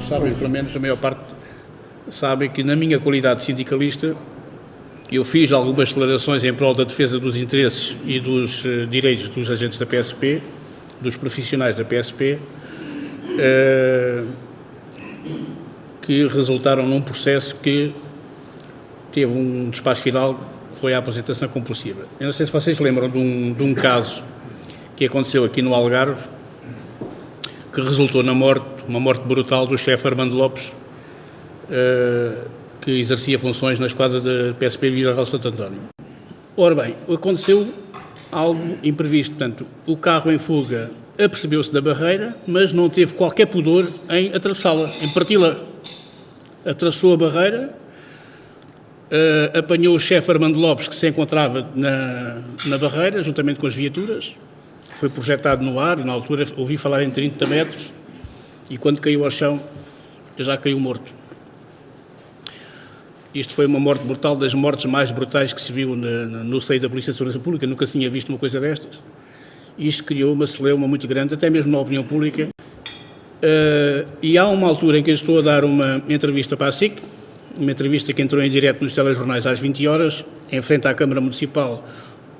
sabem, pelo menos a maior parte, sabem que na minha qualidade de sindicalista eu fiz algumas declarações em prol da defesa dos interesses e dos direitos dos agentes da PSP, dos profissionais da PSP, que resultaram num processo que teve um despacho final, que foi a aposentação compulsiva. Eu não sei se vocês lembram de um caso que aconteceu aqui no Algarve, que resultou na morte, uma morte brutal do chefe Armando Lopes, que exercia funções na esquadra da PSP Vila Real Santo António. Ora bem, aconteceu algo imprevisto, portanto, o carro em fuga apercebeu-se da barreira, mas não teve qualquer pudor em atravessá-la, em parti-la. Atravessou a barreira, apanhou o chefe Armando Lopes, que se encontrava na barreira, juntamente com as viaturas, foi projetado no ar, e na altura ouvi falar em 30 metros, e quando caiu ao chão, já caiu morto. Isto foi uma morte brutal, das mortes mais brutais que se viu no seio da Polícia de Segurança Pública, nunca se tinha visto uma coisa destas. Isto criou uma celeuma muito grande, até mesmo na opinião pública, e há uma altura em que eu estou a dar uma entrevista para a SIC, uma entrevista que entrou em direto nos telejornais às 20 horas, em frente à Câmara Municipal,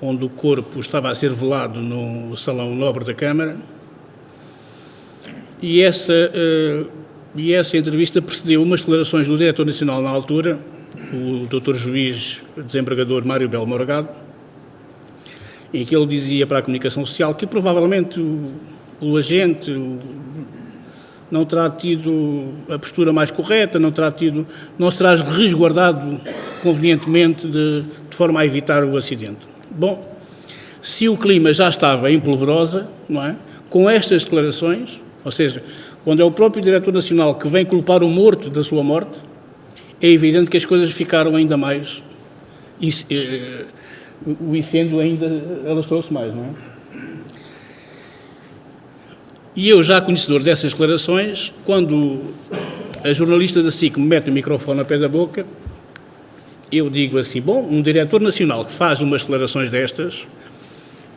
onde o corpo estava a ser velado no Salão Nobre da Câmara, e essa entrevista precedeu umas declarações do Diretor Nacional na altura, o Dr. Juiz Desembargador Mário Belo Morgado, em que ele dizia para a comunicação social que provavelmente o agente não terá tido a postura mais correta, não se terá resguardado convenientemente de forma a evitar o acidente. Bom, se o clima já estava em polvorosa, não é? Com estas declarações, ou seja, quando é o próprio Diretor Nacional que vem culpar o morto da sua morte, é evidente que as coisas ficaram ainda mais, o incêndio ainda alastrou-se mais, não é? E eu, já conhecedor dessas declarações, quando a jornalista da SIC me mete o microfone a pé da boca, eu digo assim, bom, um Diretor Nacional que faz umas declarações destas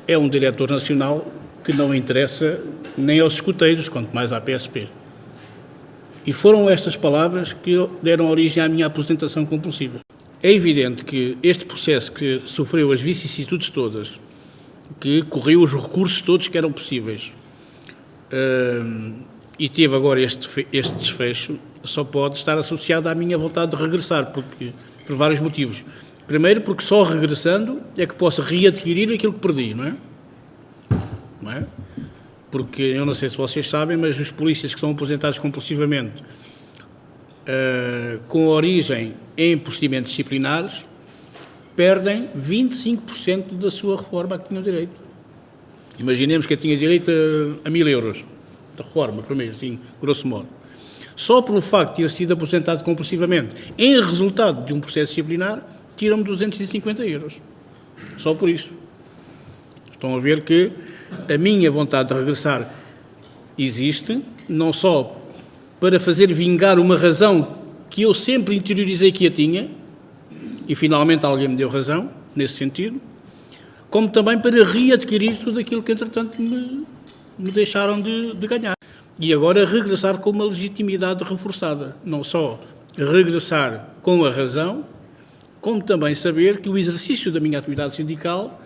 é um Diretor Nacional que não interessa nem aos escuteiros, quanto mais à PSP. E foram estas palavras que deram origem à minha aposentação compulsiva. É evidente que este processo que sofreu as vicissitudes todas, que correu os recursos todos que eram possíveis, e teve agora este desfecho, só pode estar associado à minha vontade de regressar, por vários motivos. Primeiro, porque só regressando é que posso readquirir aquilo que perdi, não é? Porque, eu não sei se vocês sabem, mas os polícias que são aposentados compulsivamente com origem em procedimentos disciplinares perdem 25% da sua reforma a que tinham direito. Imaginemos que eu tinha direito a 1.000 euros de reforma por mês, assim, grosso modo. Só pelo facto de ter sido aposentado compulsivamente em resultado de um processo disciplinar, tiram-me 250 euros. Só por isso. Estão a ver que a minha vontade de regressar existe, não só para fazer vingar uma razão que eu sempre interiorizei que a tinha, e finalmente alguém me deu razão, nesse sentido, como também para readquirir tudo aquilo que, entretanto, me deixaram de ganhar. E agora regressar com uma legitimidade reforçada. Não só regressar com a razão, como também saber que o exercício da minha atividade sindical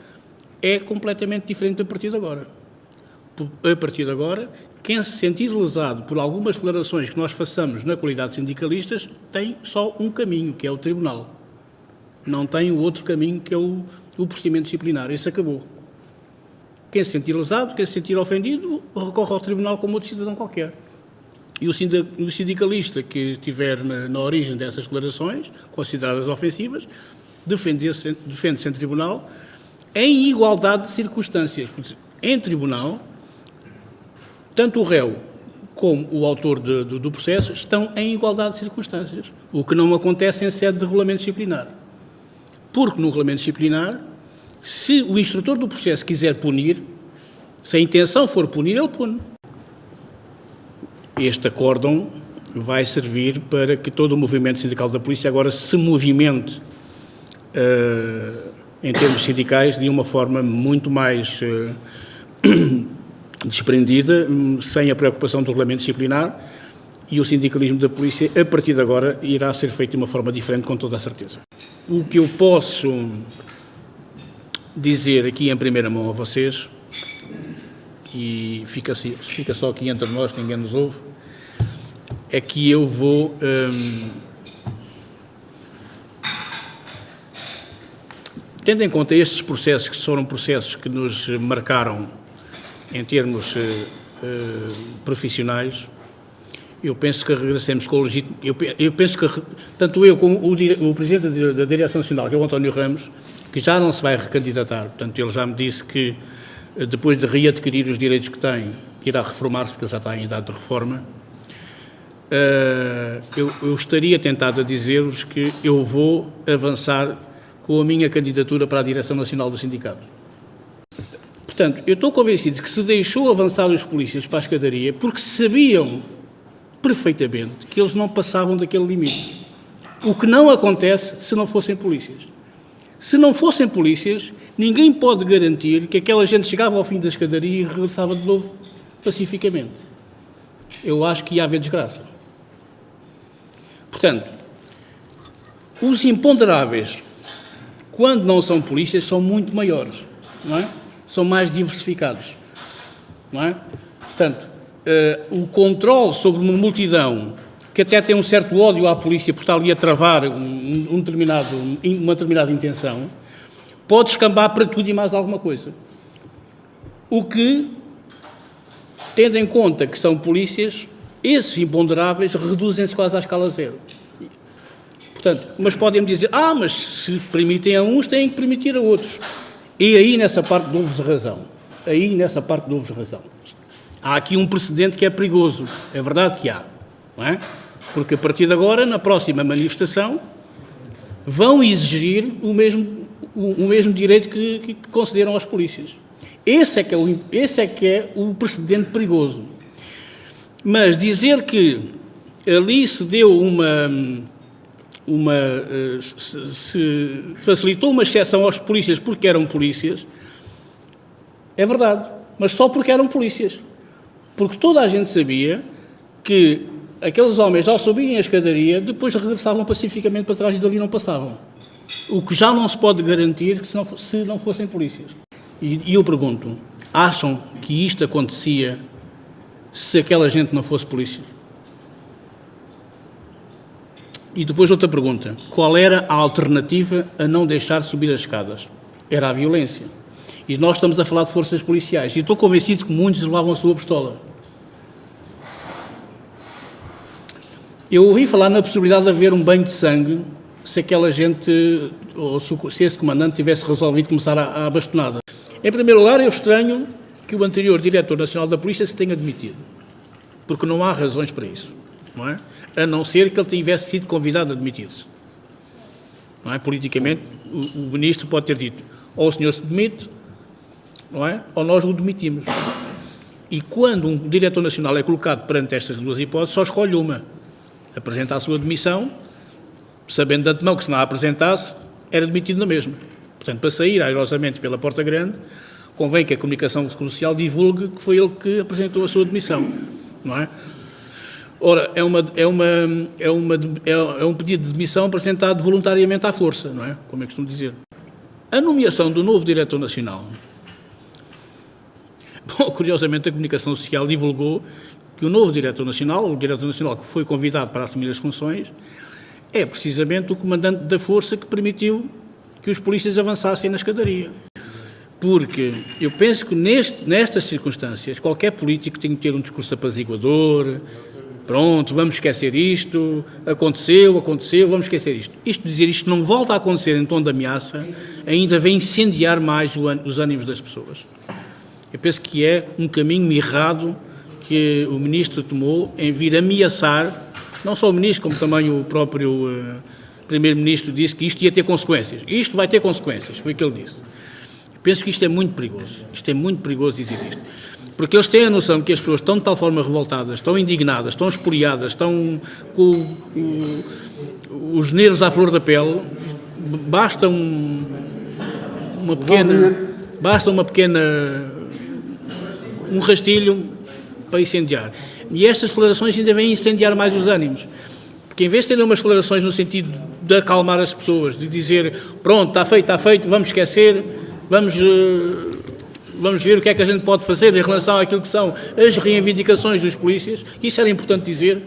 é completamente diferente a partir de agora. A partir de agora, quem se sentir lesado por algumas declarações que nós façamos na qualidade de sindicalistas, tem só um caminho, que é o tribunal. Não tem o outro caminho, que é o procedimento disciplinar. Esse acabou. Quem se sentir lesado, quem se sentir ofendido, recorre ao tribunal como outro cidadão qualquer. E o sindicalista que estiver na origem dessas declarações, consideradas ofensivas, defende-se em tribunal em igualdade de circunstâncias. Em tribunal, tanto o réu como o autor do processo estão em igualdade de circunstâncias, o que não acontece em sede de regulamento disciplinar. Porque no regulamento disciplinar, se o instrutor do processo quiser punir, se a intenção for punir, ele pune. Este acórdão vai servir para que todo o movimento sindical da polícia agora se movimente em termos sindicais de uma forma muito mais desprendida, sem a preocupação do regulamento disciplinar, e o sindicalismo da polícia, a partir de agora, irá ser feito de uma forma diferente, com toda a certeza. O que eu posso dizer aqui em primeira mão a vocês, e fica só aqui entre nós, ninguém nos ouve, é que eu vou tendo em conta estes processos, que foram processos que nos marcaram em termos profissionais, eu penso que regressemos com o legítimo. Eu penso que, tanto eu como o Presidente da Direção Nacional, que é o António Ramos, que já não se vai recandidatar, portanto, ele já me disse que, depois de readquirir os direitos que tem, irá reformar-se, porque ele já está em idade de reforma. Eu estaria tentado a dizer-vos que eu vou avançar com a minha candidatura para a Direção Nacional do Sindicato. Portanto, eu estou convencido que se deixou avançar os polícias para a escadaria porque sabiam perfeitamente que eles não passavam daquele limite. O que não acontece se não fossem polícias. Se não fossem polícias, ninguém pode garantir que aquela gente chegava ao fim da escadaria e regressava de novo pacificamente. Eu acho que ia haver desgraça. Portanto, os imponderáveis, quando não são polícias, são muito maiores, não é? São mais diversificados, não é? Portanto, o controle sobre uma multidão que até tem um certo ódio à polícia por estar ali a travar uma determinada intenção, pode escambar para tudo e mais alguma coisa. O que, tendo em conta que são polícias, esses imponderáveis reduzem-se quase à escala zero. Portanto, mas podem-me dizer, mas se permitem a uns, têm que permitir a outros. E aí, nessa parte, dou-vos razão. Há aqui um precedente que é perigoso. É verdade que há, não é? Porque a partir de agora, na próxima manifestação, vão exigir o mesmo direito que concederam aos polícias. Esse é que é o precedente perigoso. Mas dizer que ali se deu se facilitou uma exceção aos polícias porque eram polícias, é verdade, mas só porque eram polícias. Porque toda a gente sabia que aqueles homens, ao subirem a escadaria, depois regressavam pacificamente para trás e dali não passavam. O que já não se pode garantir se não fossem polícias. E eu pergunto, acham que isto acontecia se aquela gente não fosse polícia? E depois outra pergunta, qual era a alternativa a não deixar subir as escadas? Era a violência. E nós estamos a falar de forças policiais, e estou convencido que muitos levavam a sua pistola. Eu ouvi falar na possibilidade de haver um banho de sangue se aquela gente, ou se esse comandante tivesse resolvido começar a bastonada. Em primeiro lugar, eu estranho que o anterior Diretor Nacional da Polícia se tenha demitido, porque não há razões para isso, não é? A não ser que ele tivesse sido convidado a demitir-se. Não é? Politicamente, o Ministro pode ter dito, ou o senhor se demite, não é? Ou nós o demitimos. E quando um Diretor Nacional é colocado perante estas duas hipóteses, só escolhe uma. Apresenta a sua demissão, sabendo de antemão que se não a apresentasse, era demitido na mesma. Portanto, para sair airosamente pela porta grande, convém que a comunicação social divulgue que foi ele que apresentou a sua demissão, não é? Ora, é um pedido de demissão apresentado voluntariamente à força, não é? Como é que costumo dizer. A nomeação do novo Diretor Nacional. Bom, curiosamente, a comunicação social divulgou que o novo Diretor Nacional, o Diretor Nacional que foi convidado para assumir as funções, é precisamente o comandante da força que permitiu que os polícias avançassem na escadaria. Porque eu penso que nestas circunstâncias, qualquer político tem que ter um discurso apaziguador, pronto, vamos esquecer isto, aconteceu, vamos esquecer isto. Dizer isto não volta a acontecer em tom de ameaça, ainda vem incendiar mais os ânimos das pessoas. Eu penso que é um caminho errado que o Ministro tomou em vir ameaçar, não só o Ministro, como também o próprio Primeiro-Ministro disse que isto ia ter consequências. Isto vai ter consequências, foi o que ele disse. Eu penso que isto é muito perigoso. Isto é muito perigoso dizer isto. Porque eles têm a noção que as pessoas estão de tal forma revoltadas, estão indignadas, estão espoliadas, estão com os nervos à flor da pele, basta um rastilho para incendiar. E estas declarações ainda vêm incendiar mais os ânimos. Porque em vez de terem umas declarações no sentido de acalmar as pessoas, de dizer, pronto, está feito, vamos esquecer, vamos ver o que é que a gente pode fazer em relação àquilo que são as reivindicações dos polícias, isso era importante dizer.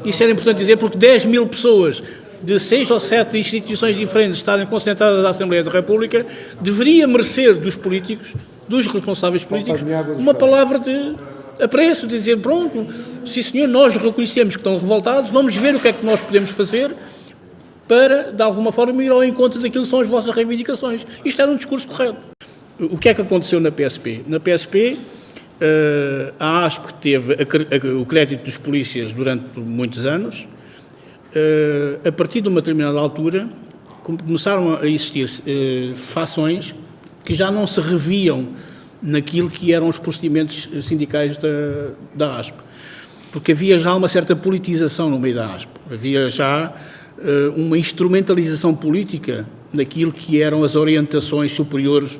Isso era importante dizer porque 10 mil pessoas de 6 ou 7 instituições diferentes estarem concentradas na Assembleia da República deveria merecer dos políticos, dos responsáveis políticos, uma palavra de apreço, de dizer, pronto, sim senhor, nós reconhecemos que estão revoltados, vamos ver o que é que nós podemos fazer para, de alguma forma, ir ao encontro daquilo que são as vossas reivindicações. Isto era um discurso correto. O que é que aconteceu na PSP? Na PSP, a ASP teve o crédito dos polícias durante muitos anos. A partir de uma determinada altura, começaram a existir fações que já não se reviam naquilo que eram os procedimentos sindicais da ASP. Porque havia já uma certa politização no meio da ASP. Havia já uma instrumentalização política naquilo que eram as orientações superiores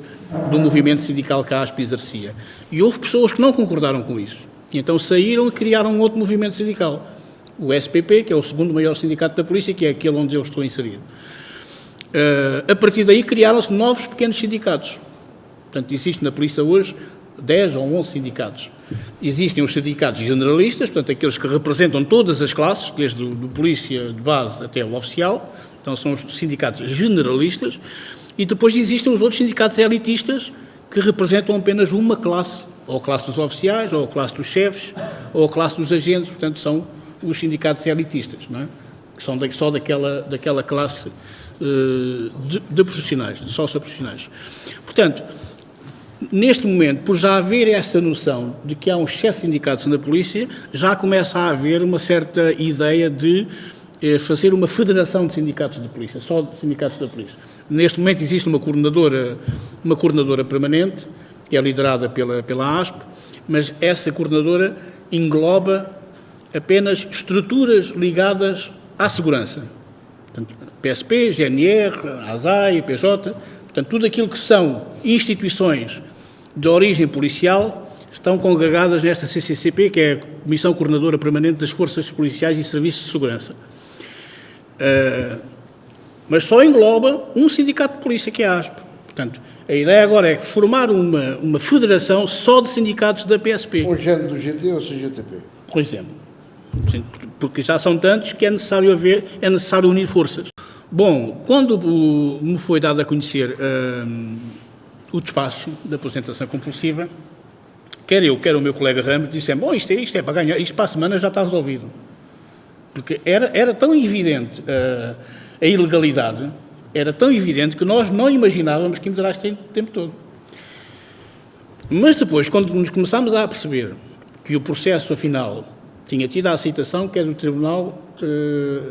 do movimento sindical que a ASP exercia. E houve pessoas que não concordaram com isso. E então saíram e criaram um outro movimento sindical. O SPP, que é o segundo maior sindicato da polícia, que é aquele onde eu estou inserido. A partir daí criaram-se novos pequenos sindicatos. Portanto, existe na polícia hoje 10 ou 11 sindicatos. Existem os sindicatos generalistas, portanto, aqueles que representam todas as classes, desde o polícia de base até o oficial. Então, são os sindicatos generalistas. E depois existem os outros sindicatos elitistas, que representam apenas uma classe, ou a classe dos oficiais, ou a classe dos chefes, ou a classe dos agentes. Portanto, são os sindicatos elitistas, não é? Que são só daquela classe de profissionais, de socioprofissionais. Portanto, neste momento, por já haver essa noção de que há um excesso de sindicatos na polícia, já começa a haver uma certa ideia de fazer uma federação de sindicatos de polícia, só de sindicatos da polícia. Neste momento existe uma coordenadora permanente, que é liderada pela ASP, mas essa coordenadora engloba apenas estruturas ligadas à segurança. Portanto, PSP, GNR, ASAI, PJ, portanto, tudo aquilo que são instituições de origem policial estão congregadas nesta CCCP, que é a Comissão Coordenadora Permanente das Forças Policiais e Serviços de Segurança. Mas só engloba um sindicato de polícia, que é a ASP. Portanto, a ideia agora é formar uma federação só de sindicatos da PSP. O género do GT ou CGTP? Por exemplo. Porque já são tantos que é necessário unir forças. Bom, quando me foi dado a conhecer o despacho da aposentação compulsiva, quer eu, quer o meu colega Ramos, dissemos, bom, isto é para ganhar, isto para a semana já está resolvido. Porque era tão evidente a ilegalidade, era tão evidente que nós não imaginávamos que íamos durar este tempo todo. Mas depois, quando nos começámos a perceber que o processo, afinal, tinha tido a aceitação que é do Tribunal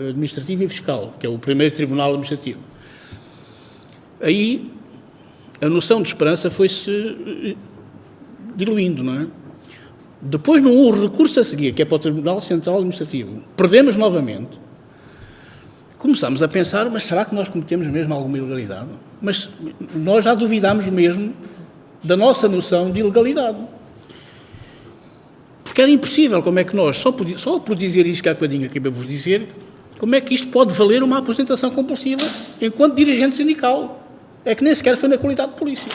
Administrativo e Fiscal, que é o primeiro Tribunal Administrativo. Aí a noção de esperança foi-se diluindo, não é? Depois não houve recurso a seguir, que é para o Tribunal Central Administrativo. Perdemos novamente. Começámos a pensar, mas será que nós cometemos mesmo alguma ilegalidade? Mas nós já duvidámos mesmo da nossa noção de ilegalidade. Porque era impossível, como é que nós, só por dizer isto que há bocadinho acabei de vos dizer, como é que isto pode valer uma aposentação compulsiva enquanto dirigente sindical? É que nem sequer foi na qualidade de polícia.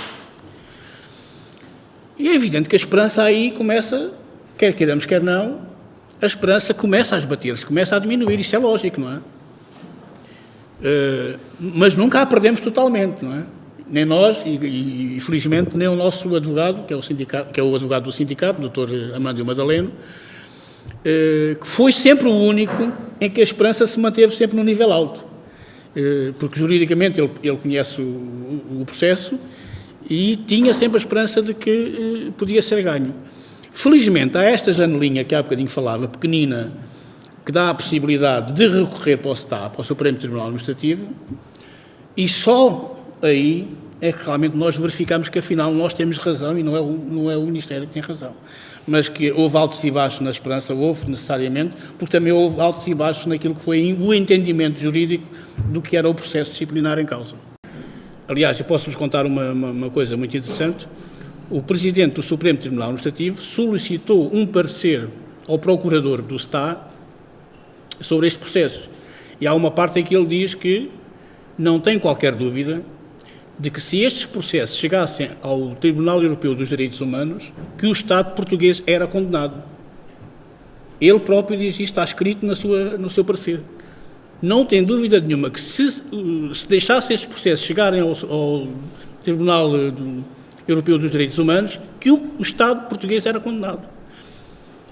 E é evidente que a esperança aí começa, quer queiramos, quer não, a esperança começa a esbater-se, começa a diminuir, isso é lógico, não é? Mas nunca a perdemos totalmente, não é? Nem nós, e felizmente, nem o nosso advogado, que é o advogado do sindicato, o Dr. Amândio Madaleno, que foi sempre o único em que a esperança se manteve sempre no nível alto. Porque juridicamente ele conhece o processo e tinha sempre a esperança de que podia ser ganho. Felizmente, há esta janelinha que há bocadinho falava, pequenina, que dá a possibilidade de recorrer para o STAP, para o Supremo Tribunal Administrativo, e só aí é que realmente nós verificamos que afinal nós temos razão e não é o Ministério que tem razão. Mas que houve altos e baixos na esperança, houve necessariamente, porque também houve altos e baixos naquilo que foi o entendimento jurídico do que era o processo disciplinar em causa. Aliás, eu posso-vos contar uma coisa muito interessante. O Presidente do Supremo Tribunal Administrativo solicitou um parecer ao procurador do Estado sobre este processo. E há uma parte em que ele diz que não tem qualquer dúvida de que se estes processos chegassem ao Tribunal Europeu dos Direitos Humanos, que o Estado português era condenado. Ele próprio diz isto, está escrito no seu parecer. Não tem dúvida nenhuma que se deixasse estes processos chegarem ao Tribunal Europeu dos Direitos Humanos, que o Estado português era condenado.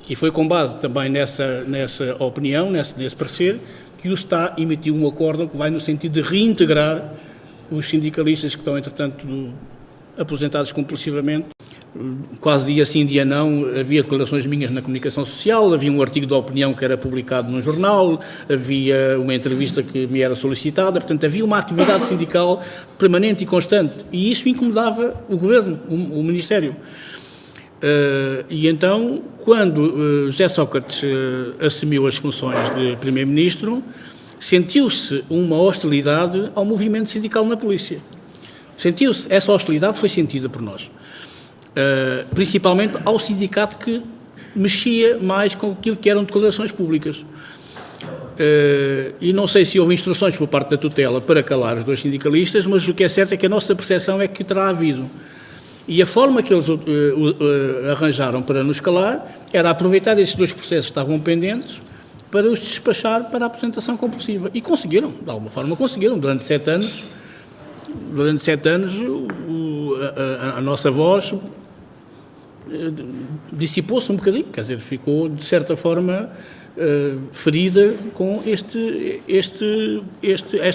E foi com base também nessa opinião, nesse parecer, que o Estado emitiu um acórdão que vai no sentido de reintegrar os sindicalistas que estão, entretanto, aposentados compulsivamente. Quase dia sim, dia não, havia declarações minhas na comunicação social, havia um artigo de opinião que era publicado num jornal, havia uma entrevista que me era solicitada, portanto, havia uma atividade sindical permanente e constante, e isso incomodava o Governo, o Ministério. E então, quando José Sócrates assumiu as funções de Primeiro-Ministro, sentiu-se uma hostilidade ao movimento sindical na polícia. Essa hostilidade foi sentida por nós. Principalmente ao sindicato que mexia mais com aquilo que eram declarações públicas. E não sei se houve instruções por parte da tutela para calar os dois sindicalistas, mas o que é certo é que a nossa percepção é que terá havido. E a forma que eles arranjaram para nos calar era aproveitar esses dois processos que estavam pendentes para os despachar para a aposentação compulsiva. E conseguiram, de alguma forma conseguiram, durante 7 anos. Durante 7 anos a nossa voz dissipou-se um bocadinho, quer dizer, ficou de certa forma ferida com esta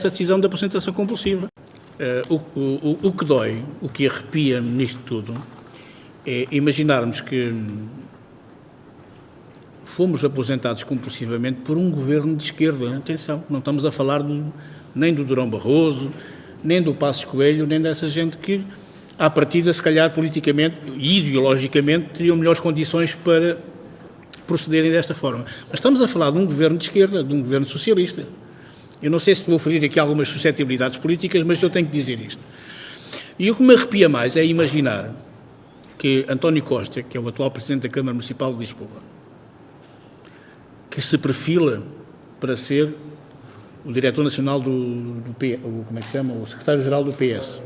decisão da aposentação compulsiva. O que dói, o que arrepia-me nisto tudo, é imaginarmos que fomos aposentados compulsivamente por um governo de esquerda. Atenção, não estamos a falar nem do Durão Barroso, nem do Passos Coelho, nem dessa gente que, à partida, se calhar politicamente e ideologicamente, teriam melhores condições para procederem desta forma. Mas estamos a falar de um governo de esquerda, de um governo socialista. Eu não sei se vou ferir aqui algumas suscetibilidades políticas, mas eu tenho que dizer isto. E o que me arrepia mais é imaginar que António Costa, que é o atual Presidente da Câmara Municipal de Lisboa, que se perfila para ser o Diretor Nacional o Secretário-Geral do PS,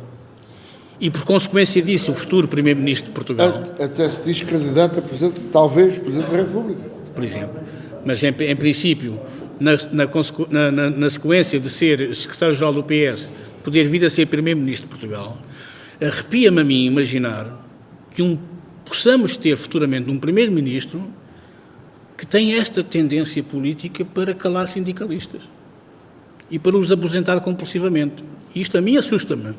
e por consequência disso o futuro Primeiro-Ministro de Portugal. Até se diz candidato a Presidente, talvez Presidente da República. Por exemplo. Mas em princípio, na sequência de ser Secretário-Geral do PS, poder vir a ser Primeiro-Ministro de Portugal, arrepia-me a mim imaginar que possamos ter futuramente um Primeiro-Ministro que tem esta tendência política para calar sindicalistas e para os aposentar compulsivamente. Isto a mim assusta-me.